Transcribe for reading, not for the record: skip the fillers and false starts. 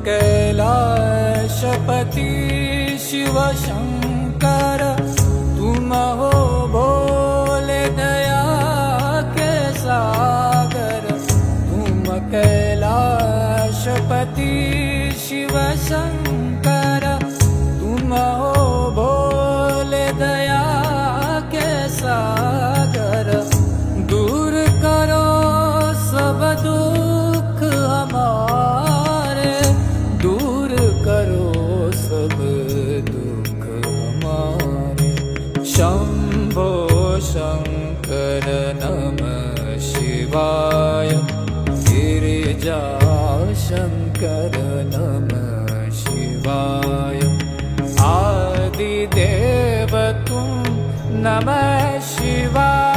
कैलाशपति शिव शंकर, तुम हो भोले दया के सागर। तुम कैलाशपति शिव शंकर, तुम हो भोले दया के सागर। दूर करो सब दुख हमारे, दूर करो सब दुख हमारे। शंभो शंकर नमः शिवाय, गिरिजा शंकर नमः शिवाय। आदिदेव तुम नमः शिवाय।